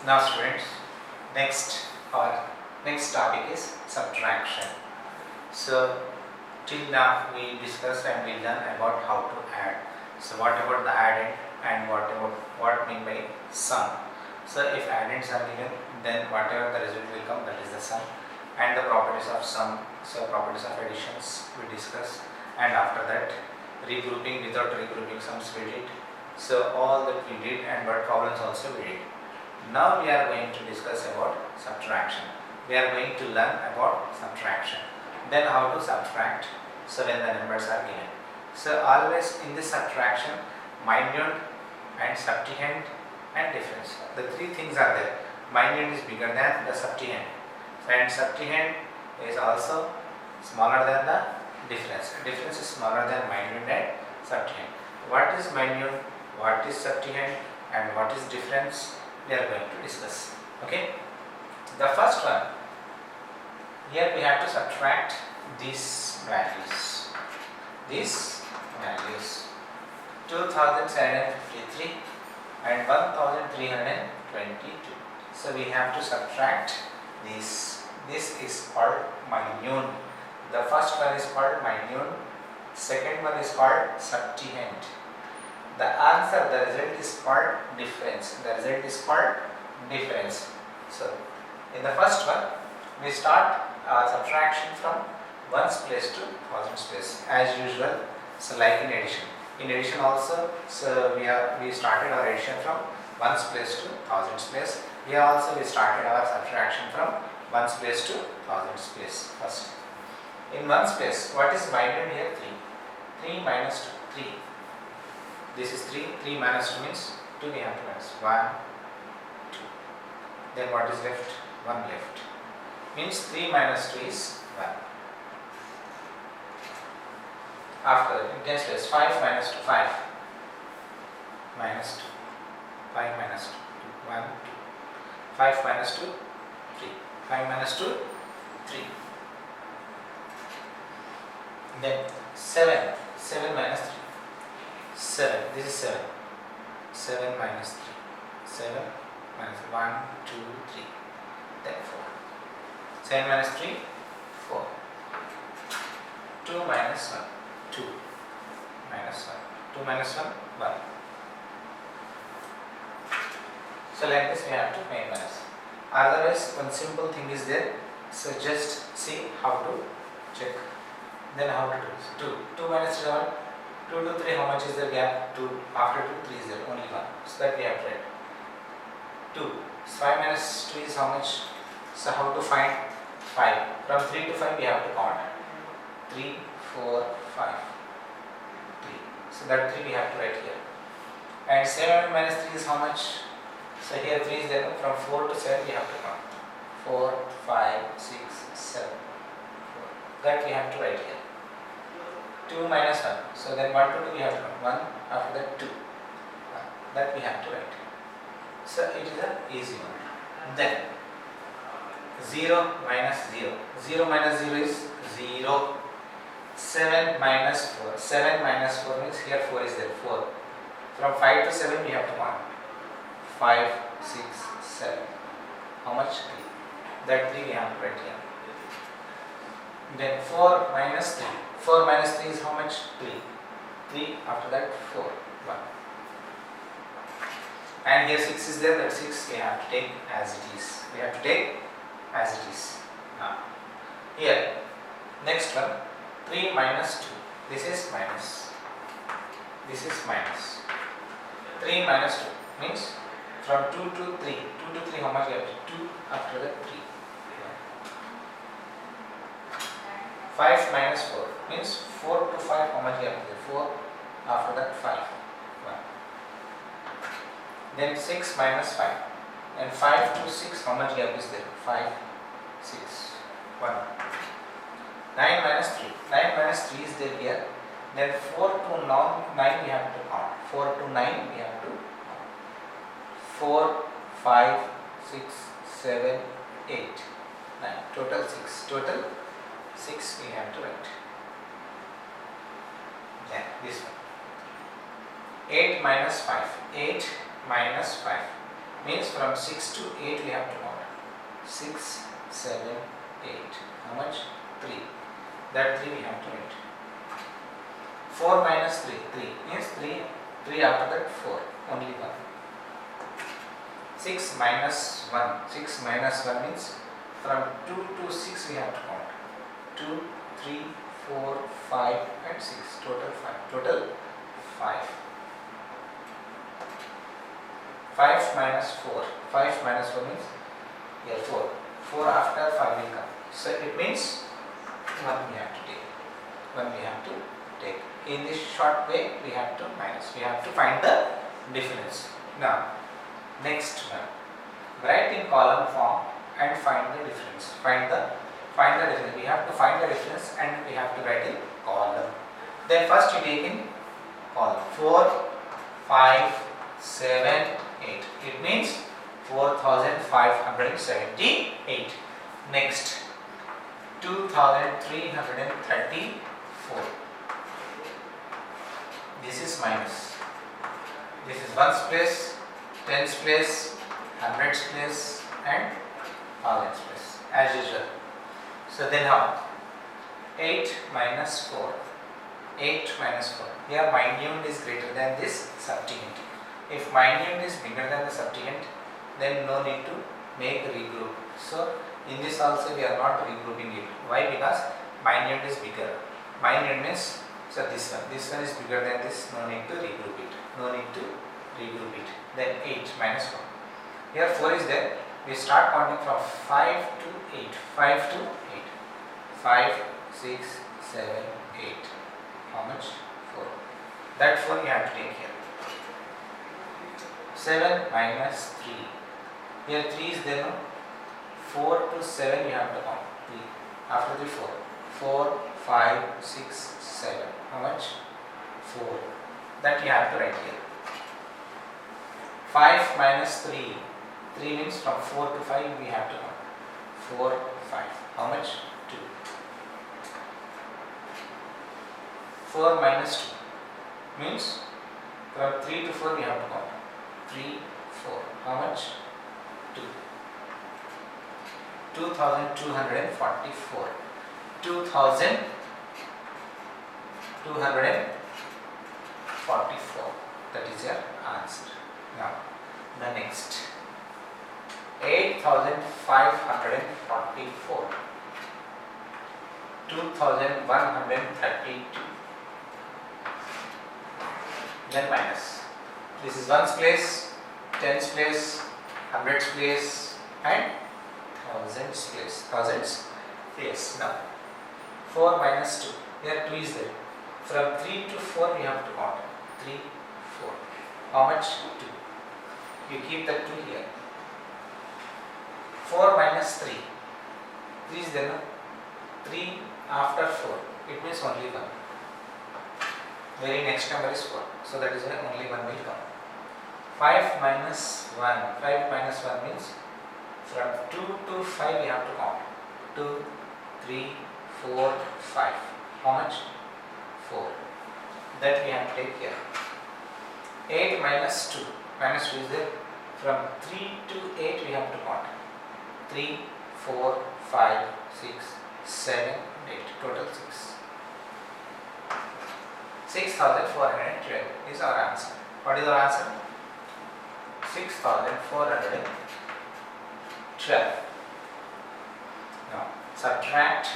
Now students, our next topic is subtraction. So till now we discussed and we learned about how to add. So what about the addend and what mean by sum? So if addends are given, then whatever the result will come, that is the sum. And the properties of sum, so properties of additions we discuss, and after that regrouping without regrouping sums we did. So all that we did, and what problems also we did. Now we are going to discuss about subtraction. We are going to learn about subtraction. Then how to subtract, so when the numbers are given. So always in this subtraction, minute and subtrahend and difference. The three things are there. Minute is bigger than the subtrahend, and subtrahend is also smaller than the difference. Difference is smaller than minute and subtrahend. What is minute, what is subtrahend, and what is difference, we are going to discuss. Okay. The first one, here we have to subtract these values. These values 2753 and 1322. So we have to subtract these. This is called minute. The first one is called minute. Second one is called subtrahend. The answer, the result is called difference. The result is called difference. So in the first one, we start subtraction from ones place to thousands place as usual. So like in addition. In addition also, so we started our addition from ones place to thousands place. Here also we started our subtraction from ones place to thousands place first. In ones place, what is minute here? 3. 3 minus 2. 3. This is 3. 3 minus 2 means 2 we have to minus. 1, 2. Then what is left? 1 left. Means 3 minus 2 is 1. After that, in tens place, 5 minus 2, 5. Minus 2. 5 minus 2, 1, 2. 5 minus 2, 3. 5 minus 2, 3. Then 7. 7 minus 3. 7. This is 7. 7 minus 3. 7 minus 1, 2, 3. Then 4. 7 minus 3, 4. 2 minus 1, 2. Minus 1. 2 minus 1, 1. So like this we have to make minus. Otherwise one simple thing is there. So just see how to check. Then how to do this. 2. 2 minus 3 1. 2 to 3, how much is the gap? 2. After 2, 3 is there, only 1. So that we have to write. 2. So 5 minus 2 is how much? So how to find 5? From 3 to 5 we have to count. 3, 4, 5. 3. So that 3 we have to write here. And 7 minus 3 is how much? So here 3 is there. From 4 to 7 we have to count. 4, 5, 6, 7. 4. That we have to write here. 2 minus 1. So then 1 to 2 we have to count. 1, after that 2. 1. That we have to write. So it is an easy one. Then 0 minus 0. 0 minus 0 is 0. 7 minus 4. 7 minus 4 means here 4 is there. 4. From 5 to 7 we have to count. 5, 6, 7. How much? 3. That 3 we have to write here. Then 4 minus 3. 4 minus 3 is how much? 3. 3, after that 4. 1. And here 6 is there, that 6 we have to take as it is. We have to take as it is. Now, here, next one, 3 minus 2. This is minus. This is minus. 3 minus 2 means from 2 to 3. 2 to 3, how much we have to? 2, after that 3. 5 minus 4 means 4 to 5, how much we have to? 4, after that 5. 1. Then 6 minus 5. And 5 to 6, how much gap is there? 5, 6, 1. 9 minus 3. 9 minus 3 is there here. Then 4 to 9 we have to count. 4 to 9 we have to count. 4, 5, 6, 7, 8, 9. Total 6. Total 6 we have to write. Then this one. 8 minus 5. 8 minus 5. Means from 6 to 8 we have to count. 6, 7, 8. How much? 3. That 3 we have to write. 4 minus 3. 3 means 3. 3 after that 4. Only 1. 6 minus 1. 6 minus 1 means from 2 to 6 we have to count. 2, 3, 4, 5 and 6. Total 5. Total 5. 5 minus 4. 5 minus 4 means here 4. 4 after 5 will come. So it means 1 we have to take. 1 we have to take. In this short way we have to minus. We have to find the difference. Now next one. Write in column form and find the difference. Find the difference. We have to find the difference and we have to write in column. Then first you take in column 4, 5, 7, 8. It means 4578. Next 2334. This is minus. This is ones place, tens place, hundreds place and thousands place as usual. So then how? 8 minus 4. 8 minus 4. Here minute is greater than this subtrahend. If minute is bigger than the subtrahend, then no need to make regroup. So in this also we are not regrouping it. Why? Because minute is bigger. Minute means, so this one is bigger than this, no need to regroup it. No need to regroup it. Then 8 minus 4. Here 4 is there. We start counting from 5 to 8. 5 to 8. 5, 6, 7, 8. How much? 4. That 4 we have to take here. 7 minus 3. Here 3 is there, no? 4 to 7 you have to count. 3. After the 4. 4, 5, 6, 7. How much? 4. That you have to write here. 5 minus 3. 3 means from 4 to 5 we have to count. 4, 5. How much? 2. 4 minus 2 means from 3 to 4 we have to count. 3, 4. How much? 2. 2244. 2244. That is your answer. Now, the next. 8544. 2132. Then minus. This is ones place, tens place, hundreds place and thousands place. Thousands place. Now 4 minus 2. Here 2 is there. From 3 to 4 we have to count. 3, 4. How much? 2. You keep the 2 here. 4 minus 3. 3 is there, no? 3 after 4. It means only 1. Very next number is 4. So that is why only 1 will come. 5 minus 1. 5 minus 1 means from 2 to 5 we have to count. 2, 3, 4, 5. How much? 4. That we have to take here. 8 minus 2. Minus 2 is there. From 3 to 8 we have to count. 3, 4, 5, 6, 7, 8. Total 6. 6412 is our answer. What is our answer? 6412. Now subtract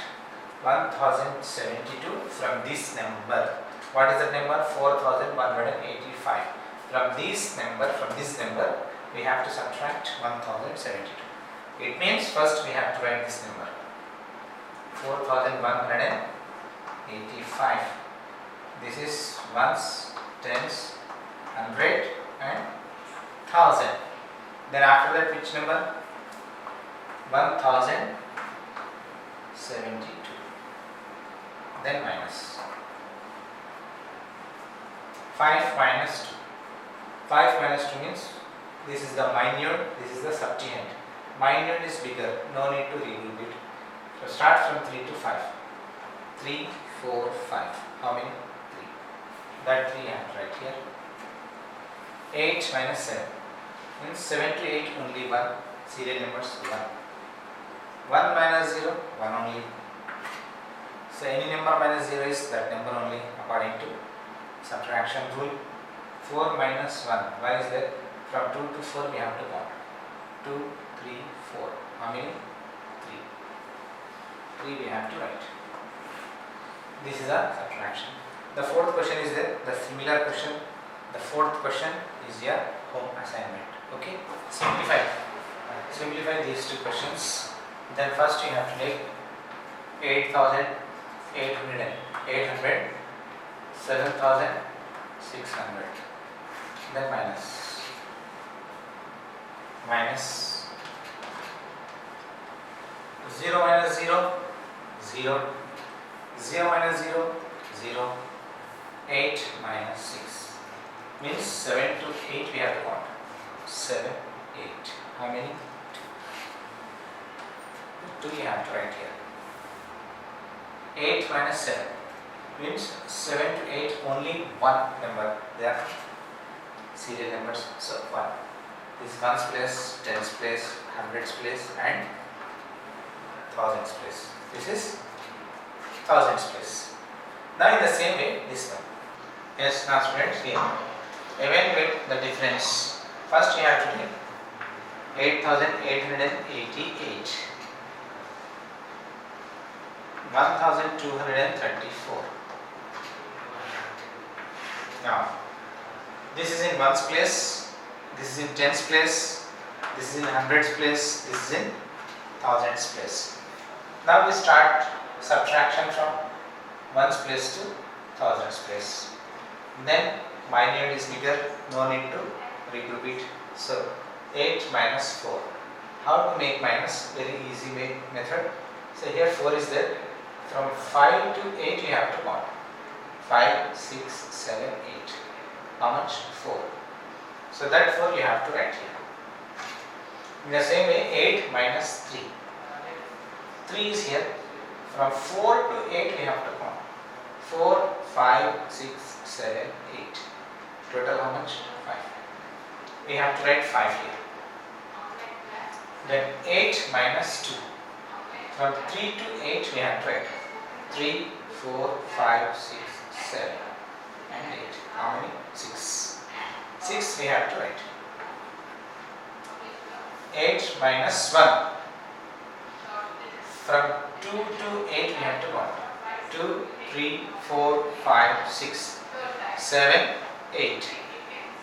1072 from this number. What is the number? 4185. From this number, we have to subtract 1072. It means first we have to write this number. 4185. This is ones, tens, 100 and 1000. Then after that which number? 1072. Then minus. 5 minus 2. 5 minus 2 means this is the minute, this is the subtrahend. Minute is bigger, no need to regroup it. So start from 3 to 5. 3, 4, 5. How many? 3. That 3 I have to write here. 8 minus 7. Means 7 to 8 only one. Serial numbers 1. 1 minus 0, 1 only. So any number minus 0 is that number only according to subtraction rule. 4 minus 1. Why is that? From 2 to 4 we have to count. 2, 3, 4. How many? 3. 3 we have to write. This is a subtraction. The fourth question is there. The similar question. The fourth question is your home assignment. Okay. Simplify. Simplify these two questions. Then first you have to take 8,800, 7,600. Then minus 0 minus 0, 0, 0 minus 0, 0, 8 minus 6. Means 7 to 8 we have to count. 7, 8. How many? 2 you have to write here. 8 minus 7 means 7 to 8 only one number. They are serial numbers. So 1. This is ones place, tens place, hundreds place and thousands place. This is thousands place. Now in the same way this one. Yes, now students here. Evaluate the difference. First you have to take 8,888, 1,234. Now this is in ones place, this is in tens place, this is in hundreds place, this is in thousands place. Now we start subtraction from ones place to thousands place. Then minor is bigger, no need to regroup it. So 8 minus 4. How to make minus? Very easy method. So here 4 is there. From 5 to 8 you have to count. 5, 6, 7, 8. How much? 4. So that 4 you have to write here. In the same way 8 minus 3. 3 is here. From 4 to 8 we have to count. 4, 5, 6, 7, 8. Total how much? 5. We have to write 5 here. Then 8 minus 2. From 3 to 8 we have to write 3, 4, 5, 6, 7 and 8. How many? 6. 6 we have to write. 8 minus 1. From 2 to 8 we have to count. 2, 3, 4, 5, 6, 7, 8.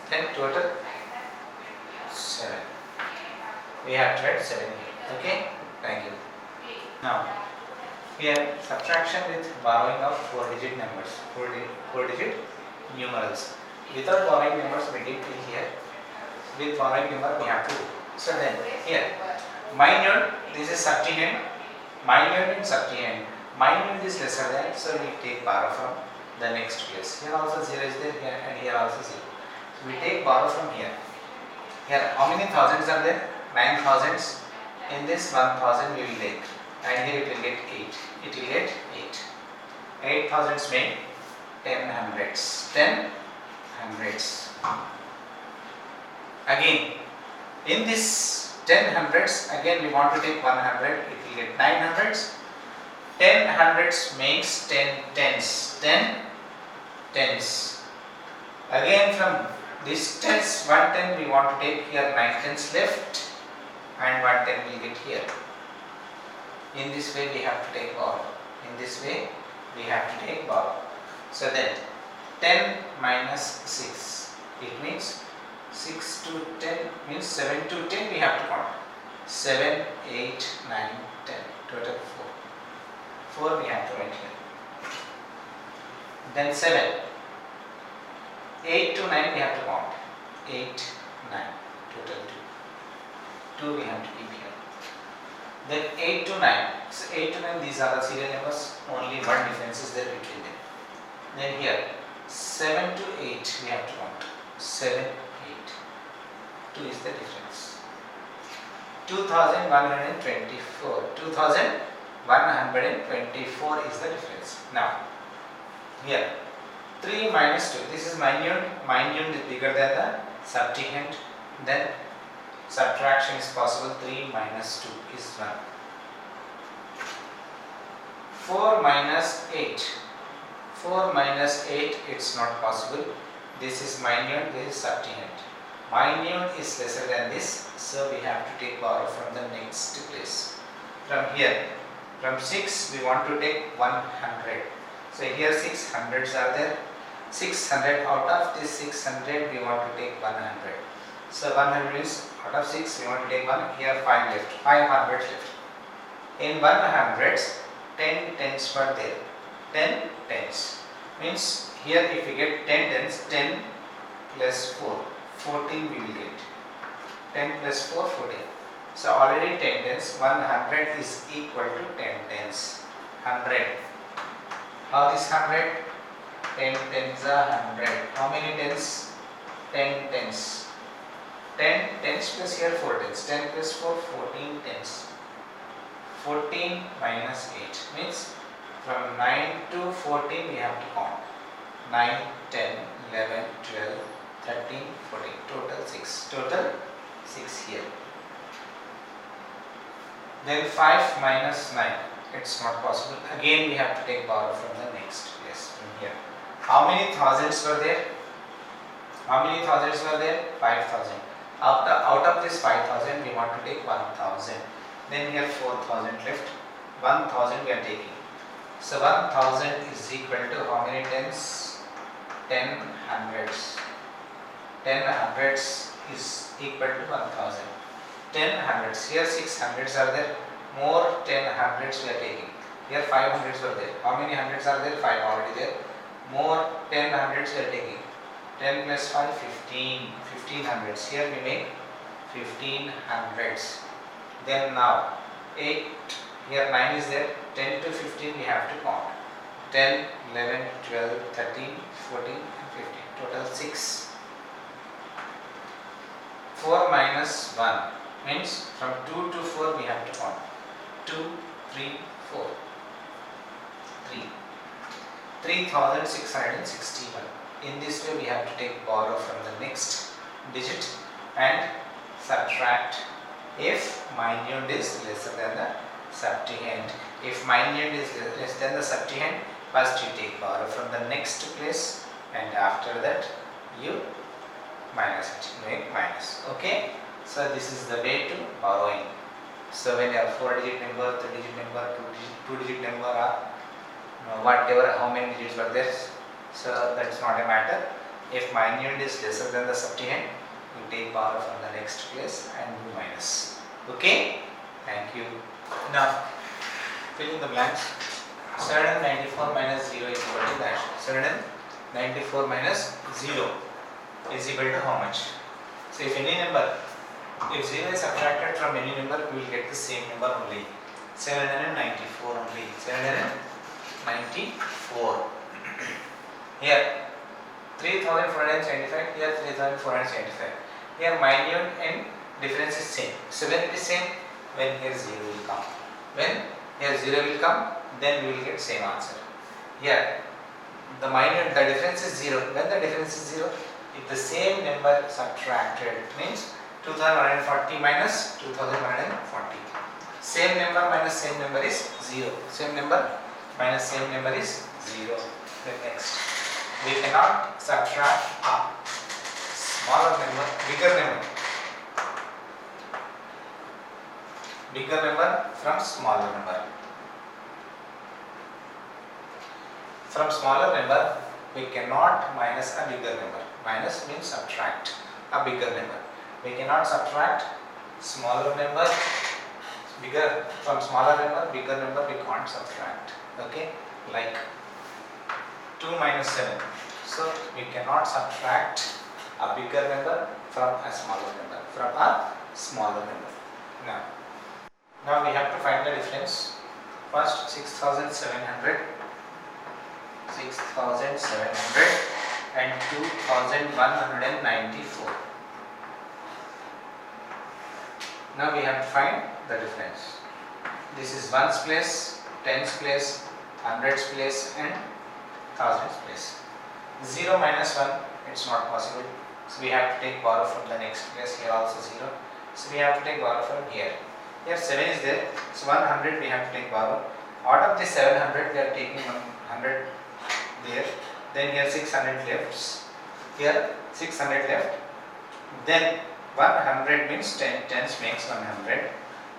Then total 7. We have to write 7 here. Okay? Thank you. Now, here subtraction with borrowing of 4-digit numbers, 4-digit numerals. Without borrowing numbers we did here. With borrowing number we have to do. So then here, minor, this is septuagint. Minor and septuagint. Minor is lesser than, so we take borrow from the next place. Here also 0 is there, here and here also 0. So we take borrow from here. Here how many thousands are there? 9 thousands. In this 1000 we will take. And here it will get 8. It will get 8. 8 thousands make 10 hundreds. 10 hundreds. Again, in this 10 hundreds, again we want to take 100. It will get 9 hundreds. 10 hundreds makes 10 tens. 10 tens. Again from this tens, 1 10 we want to take here 9 tens left. And 1 10 will get here. In this way we have to take borrow. In this way we have to take borrow. So then 10 minus 6. It means 6 to 10 means 7 to 10 we have to count. 7, 8, 9, 10. Total 4. 4 we have to write here. Then 7. 8 to 9 we have to count. 8, 9. Total 2. 2 we have to keep here. Then 8 to 9. So 8 to 9 these are the serial numbers. Only one difference is there between them. Then here 7 to 8 we have to count. 7, 8. 2 is the difference. 2124. 2124 is the difference. Now here 3 minus 2. This is minute. Minute is bigger than the septuagint. Then subtraction is possible. 3 minus 2 is 1. 4 minus 8. 4 minus 8, it's not possible. This is minute, this is subtrahend. Minute is lesser than this, so we have to take power from the next place. From here, from 6 we want to take 100. So here 6 hundreds are there. 600, out of this 600 we want to take 100. So 100 is out of 6 we want to take 1. Here 5 left, 500 left. In 100s, 10 tens were there. 10 tens means here if we get 10 tens, 10 plus 4, 14 we will get. 10 plus 4, 14. So already 10 tens, 100 is equal to 10 tens. 100. How is 100? 10 tens are 100. How many tens? 10 tens. 10 tens plus here 4 tens. 10 plus 4, 14 tens. 14 minus 8 means from 9 to 14 we have to count. 9, 10, 11, 12, 13, 14. Total 6. Total 6 here. Then 5 minus 9. It's not possible. Again we have to take power from the next place, from here. How many thousands were there? How many thousands were there? 5,000. Out of this 5,000 we want to take 1,000. Then here 4,000 left. 1,000 we are taking. So 1,000 is equal to how many tens? 10 hundreds. 10 hundreds is equal to 1,000. 10 hundreds. Here 6 hundreds are there. More 10 hundreds we are taking. Here 5 hundreds were there. How many hundreds are there? 5 already there. More 10 hundreds we are taking. 10 plus 5, 15. 15 hundreds. Here we make 15 hundreds. Then now 8, here 9 is there. 10 to 15 we have to count. 10, 11, 12, 13, 14 and 15. Total 6. 4 minus 1 means from 2 to 4 we have to count. 2, 3, 4. 3. 3,661. In this way we have to take borrow from the next digit and subtract if minute is lesser than the subtrahend. If minute is less than the subtrahend, first you take borrow from the next place and after that you minus it, make minus. Okay, so this is the way to borrowing. So when you have 4-digit number, 3-digit number, 2-digit number, or whatever, how many digits were there, so that's not a matter. If minute is lesser than the subtrahend, you take borrow from the next place and do minus. Okay, thank you. Now fill in the blanks. 794 minus 0 is equal to dash. 794 minus 0 is equal to how much? So if any number, if 0 is subtracted from any number, we will get the same number only. 794 only. 794. Here 3,475. Here 3,475. Here minute and difference is same. So when it is same, when here 0 will come. When here 0 will come, then we will get same answer. Here the minute, the difference is 0. When the difference is 0, if the same number subtracted means 2,140 minus 2,140. Same number minus same number is 0. Same number minus same number is 0. Then next, we cannot subtract a smaller number, bigger number from smaller number. From smaller number, we cannot minus a bigger number. Minus means subtract a bigger number. We cannot subtract smaller number, bigger from smaller number, bigger number we can't subtract. Okay, like 2 minus 7. So we cannot subtract a bigger number from a smaller number. Now we have to find the difference. First 6,700 and 2,194. Now we have to find the difference. This is ones place, tens place, hundreds place and thousands place. 0 minus 1, it's not possible. So we have to take borrow from the next place. Here also 0. So we have to take borrow from here. Here 7 is there, so 100 we have to take borrow. Out of the 700 we are taking 100 there. Then here 600 left. Here 600 left. Then 100 means 10 tens makes 100.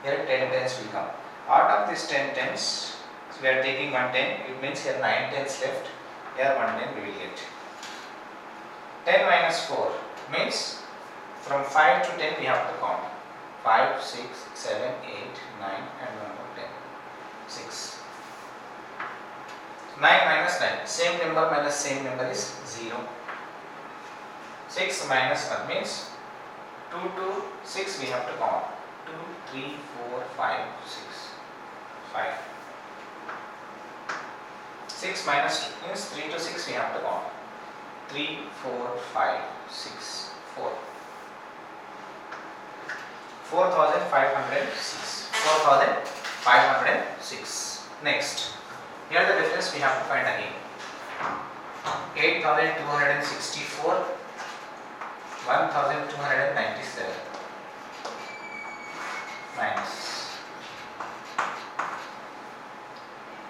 Here 10 tens will come. Out of this 10 tens, so we are taking 1 10. It means here 9 tens left. Here 1 10 we will get. 10 minus 4 means from 5 to 10 we have to count. 5, 6, 7, 8, 9 and 1 more 10. 6. 9 minus 9. Same number minus same number is 0. 6 minus 1 means 2 to 6 we have to count. 2, 3, 4, 5, 6. 5. 6 minus 2 means 3 to 6 we have to count. 3, 4, 5, 6, 4. 4,506. 4,506. Next. Here the difference we have to find again. 8,264. 1,297. Minus.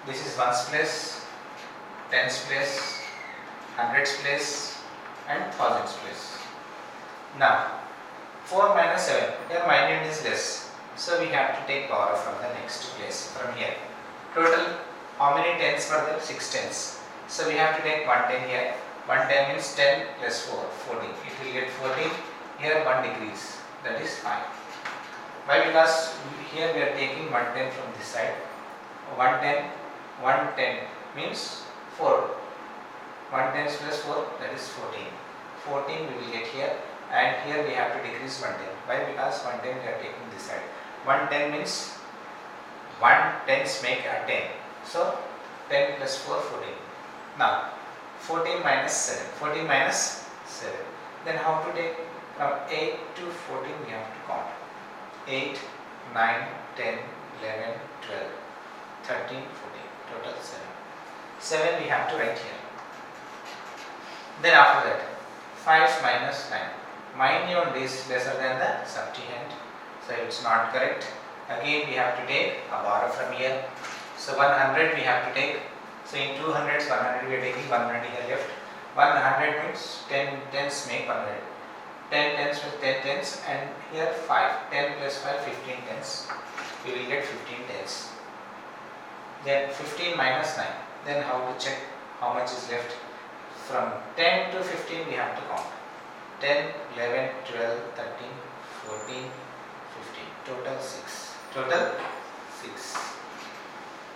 This is ones place, tens place, hundreds place and thousands place. Now 4 minus 7, here minus is less, so we have to take power from the next place from here. Total how many tens were there? 6 tens. So we have to take 1 10 here. 1 10 means 10 plus 4, 14. It will get 14. Here 1 decrease, that is 5. Why? Because here we are taking 1 10 from this side. 1 10 means 4. 1 10 plus 4, that is 14. 14 we will get here, and here we have to decrease 1 10. Why? Because 1 10 we are taking this side. 1 10 means 1 tens make a 10. So 10 plus 4, 14. Now 14 minus 7. 14 minus 7. Then how to take? From 8 to 14 we have to count. 8, 9, 10, 11, 12, 13, 14. Total 7. 7 we have to write here. Then after that 5 minus 9. Minus is lesser than the subtrahend, so it's not correct. Again we have to take a borrow from here. So 100 we have to take. So in 200s 100 we are taking, 100 here left. 100 means 10 tens make 100. 10 tens with 10 tens, and here 5. 10 plus 5, 15 tens. We will get 15 tens. Then 15 minus 9. Then how to check how much is left? From 10 to 15 we have to count. 10, 11, 12, 13, 14, 15. Total 6. Total 6.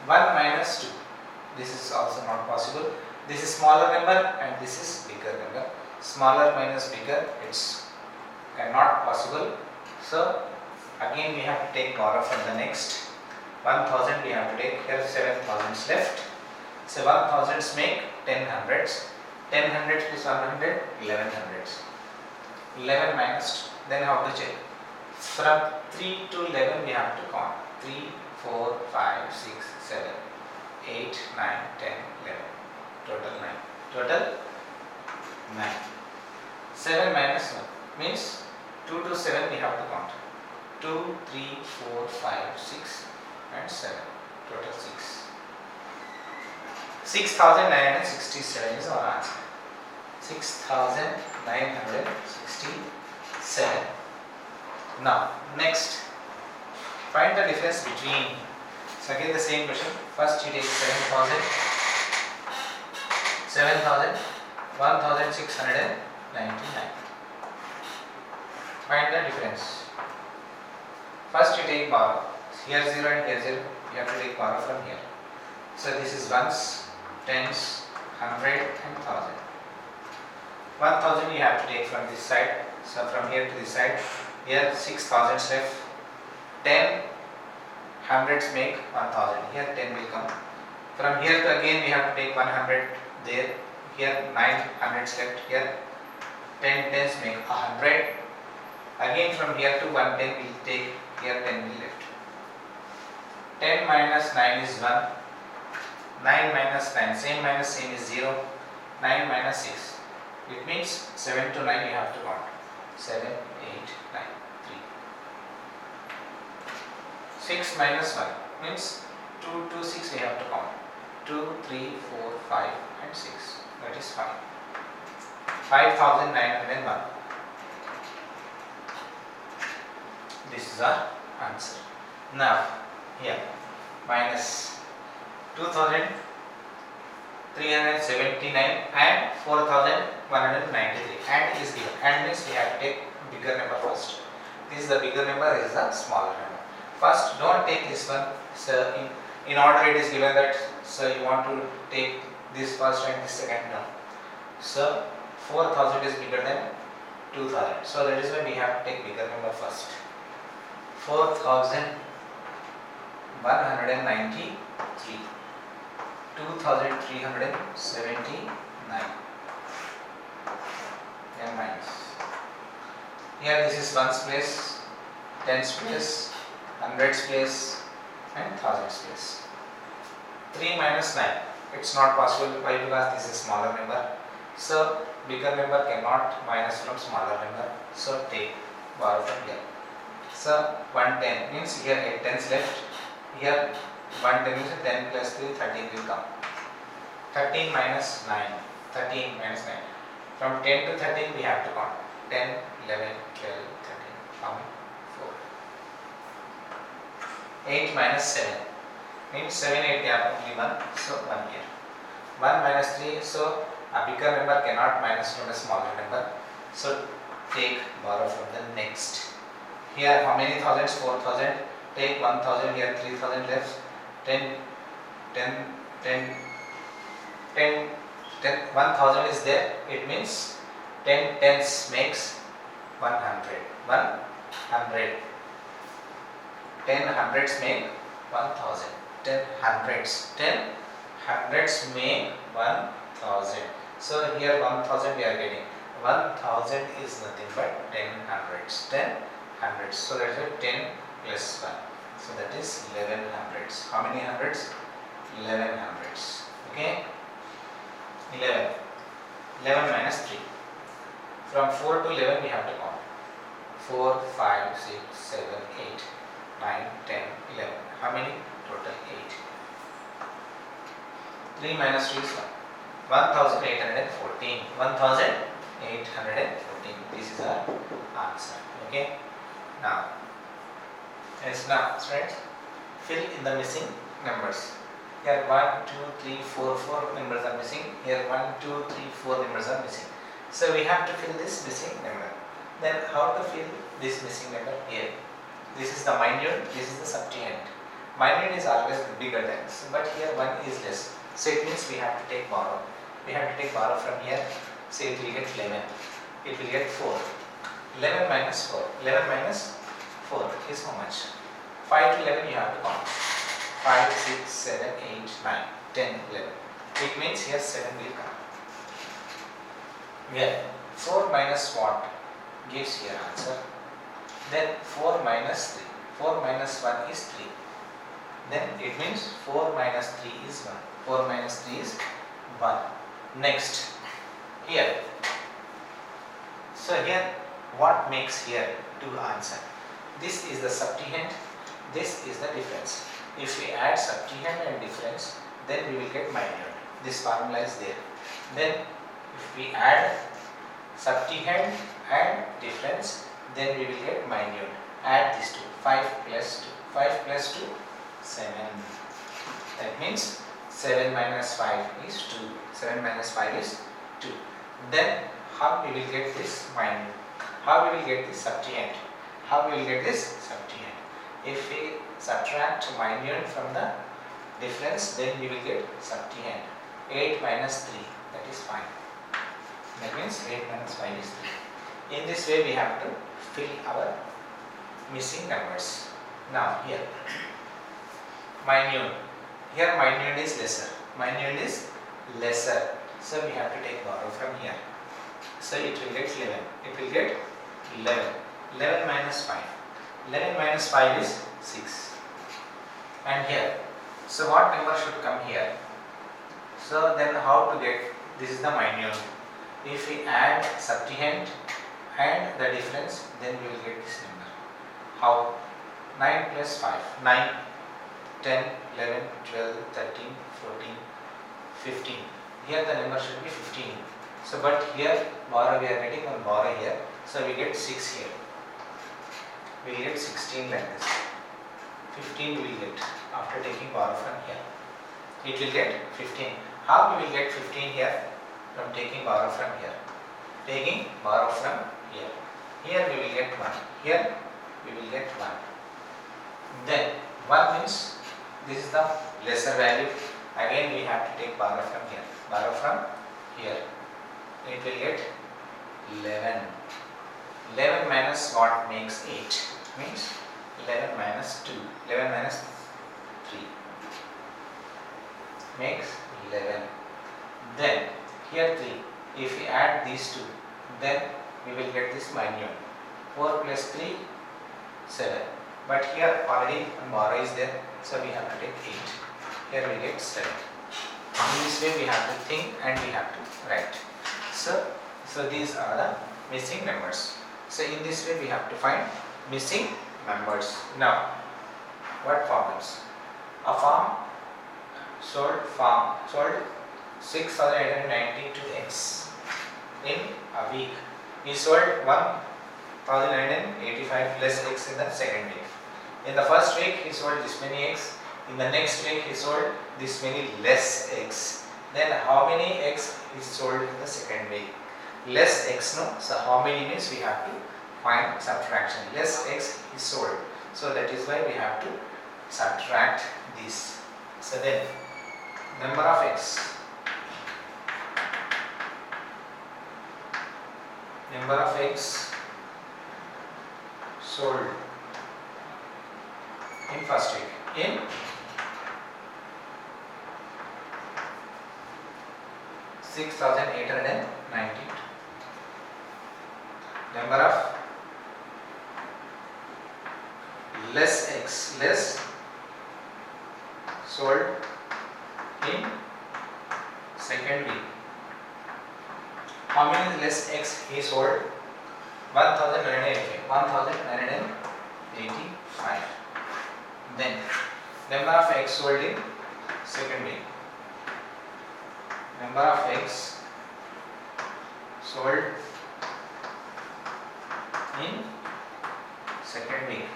1 minus 2. This is also not possible. This is smaller number and this is bigger number. Smaller minus bigger, it's cannot possible. So again we have to take borrow from the next. 1000 we have to take. Here 7000s left. So 1000s make 10 hundreds. 10 hundreds plus 100, 11 hundreds. 11 minus 2. Then how to check? From 3 to 11 we have to count. 3, 4, 5, 6, 7, 8, 9, 10, 11. Total 9. Total 9. 7 minus 1 means 2 to 7 we have to count. 2, 3, 4, 5, 6 and 7. Total 6. 6,967 is our answer. 6,967. Now, next, find the difference between. So again the same question. First you take 7,000, 1,699. Find the difference. First you take borrow. Here 0 and here 0. You have to take borrow from here. So this is ones, tens, 100 and 1000. 1000 you have to take from this side. So from here to this side. Here 6000s left. 10 hundreds make 1000. Here 10 will come. From here to again we have to take 100 there. Here 9 hundreds left. Here 10 tens make 100. Again from here to 110 we will take. Here 10 will left. 10 minus 9 is 1. 9 minus 9, same minus same is 0. 9 minus 6. It means 7 to 9 you have to count. 7, 8, 9, 3. 6 minus 1 means 2 to 6 we have to count. 2, 3, 4, 5 and 6. That is 5. 5,901. This is our answer. Now here minus 2,379 and 4,193 and is given, and means we have to take bigger number first. This is the bigger number, is the smaller number. First don't take this one. So in order it is given that, so you want to take this first and this second. No. So 4,000 is bigger than 2,000. So that is why we have to take bigger number first. 4,193, 2,379 and minus. Here this is ones place, tens place, hundreds place and thousands place. 3 minus 9. It's not possible. Why? Because this is smaller number. So bigger number cannot minus from smaller number. So take borrow from here. So 110 means here 8 tens left. Here 110 means 10 plus 3, 13 will come. 13 minus 9. 13 minus 9. From 10 to 13 we have to count. 10, 11, 12, 13. How many? 4. 8 minus 7 means 7, 8 gap only 1. So 1 here. 1 minus 3. So a bigger number cannot minus from a smaller number. So take borrow from the next. Here how many thousands? 4,000. Take 1,000 here, 3,000 left. 10, 1,000 is there. It means 10 tens makes 100. 100. 10 hundreds make 1,000. 10 hundreds. 10 hundreds make 1,000. So here 1,000 we are getting. 1,000 is nothing but 10 hundreds. 10 hundreds. So that is 10 plus 1. So that is 11 hundreds. How many hundreds? 11 hundreds. Okay. 11. 11 minus 3. From 4 to 11 we have to count. 4, 5, 6, 7, 8, 9, 10, 11. How many? Total 8. 3 minus 2 is 1. 1,814. 1,814. This is our answer. Okay. Now, friends, fill in the missing numbers. Here 1, 2, 3, 4, 4 numbers are missing. Here 1, 2, 3, 4 numbers are missing. So we have to fill this missing number. Then how to fill this missing number? Here. This is the minute, this is the subtrahend. Minute is always bigger than this, but here 1 is less. So it means we have to take borrow. We have to take borrow from here. So it will get 11. It will get 4. 11 minus 4. 11 minus 4 is how much? 5 to 11 you have to count. 5, 6, 7, 8, 9, 10, 11. It means here 7 will come. Here 4 minus what gives here answer. Then 4 minus 3. 4 minus 1 is 3. Then it means 4 minus 3 is 1. 4 minus 3 is 1. Next, here. So here, what makes here to answer? This is the subtrahend. This is the difference. If we add subtrahend and difference, then we will get minute. This formula is there. Then if we add subtrahend and difference, then we will get minute. Add these two. 5 plus 2. 5 plus 2, 7. That means 7 minus 5 is 2. 7 minus 5 is 2. Then how we will get this minute? How we will get this subtrahend? How we will get this subtrahend? If we subtract minute from the difference, then we will get subtrahend. 8 minus 3, that is 5. That means 8 minus 5 is 3. In this way we have to fill our missing numbers. Now here, minute. Here minute is lesser. Minute is lesser. So we have to take borrow from here. So it will get 11. It will get 11. 11 minus 5. 11 minus 5 is 6. And here, so what number should come here? So then how to get, this is the minute. If we add subtrahend and the difference, then we will get this number. How? 9 plus 5, 9, 10, 11, 12, 13, 14, 15. Here the number should be 15. So but here borrow we are getting one borrow here. So we get 6 here. We will get 16 like this. 15 we will get after taking borrow from here. It will get 15. How we will get 15 here? From taking borrow from here. Taking borrow from here. Here we will get 1. Here we will get 1. Then 1 means this is the lesser value. Again we have to take borrow from here. Borrow from here. It will get 11. 11 minus what makes 8? Means 11 minus 2. 11 minus 3 makes 11. Then here 3. If we add these two, then we will get this minimum. 4 plus 3, 7. But here already one borrow is there, so we have to take 8. Here we get 7. In this way we have to think and we have to write. So these are the missing numbers. So in this way we have to find missing numbers. Now, what problems? A farm sold 6,890 to X in a week. He sold 1,985 less X in the second week. In the first week he sold this many X. In the next week he sold this many less X. Then how many X he sold in the second week? Less X, no? So how many means we have to find subtraction. Less X is sold. So that is why we have to subtract this. So then number of X. Number of X sold in first week. In $6,890. Number of less X, less sold in second week. How many less X he sold? 1,985. Then number of X sold in second week. Number of X sold in second week.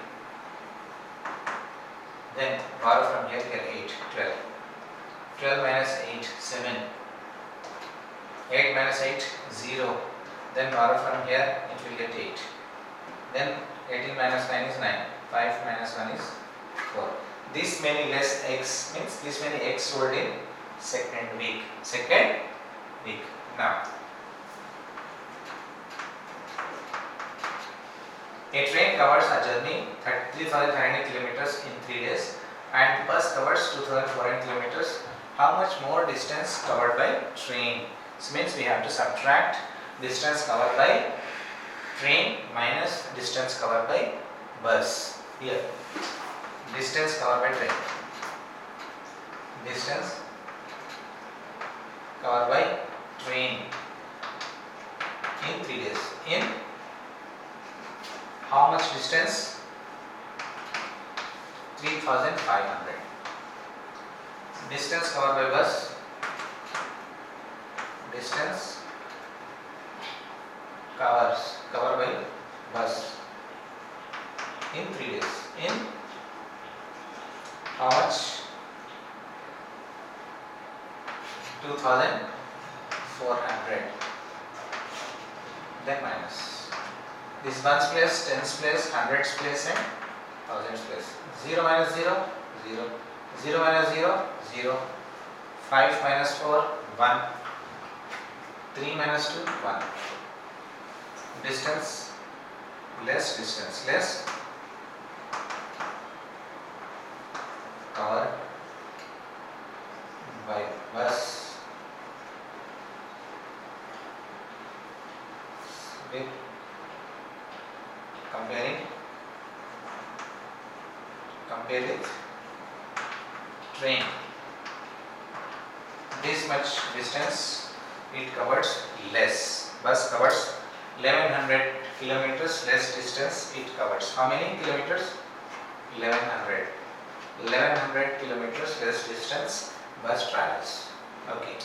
Then borrow from here 8, 12. 12 minus 8, 7. 8 minus 8, 0. Then borrow from here, it will get 8. Then 18 minus 9 is 9. 5 minus 1 is 4. This many less X means this many X sold in second week. Second week. Now, a train covers a journey 3,500 kilometers in 3 days and bus covers 2,400 kilometers. How much more distance covered by train? This means we have to subtract distance covered by train minus distance covered by bus. Here, distance covered by train. Distance covered by train in 3 days. In how much distance? 3,500. Distance covered by bus. Distance covered by bus in 3 days. In how much? 2,400. Then minus. This ones place, tens place, hundreds place and thousands place. 0 minus 0, 0. 0 minus 0, 0. 5 minus 4, 1. 3 minus 2, 1. Distance, less distance, less covered by bus with compare with train. This much distance it covers less. Bus covers 1100 kilometers less distance it covers. How many kilometers? 1100 kilometers less distance bus travels. Okay.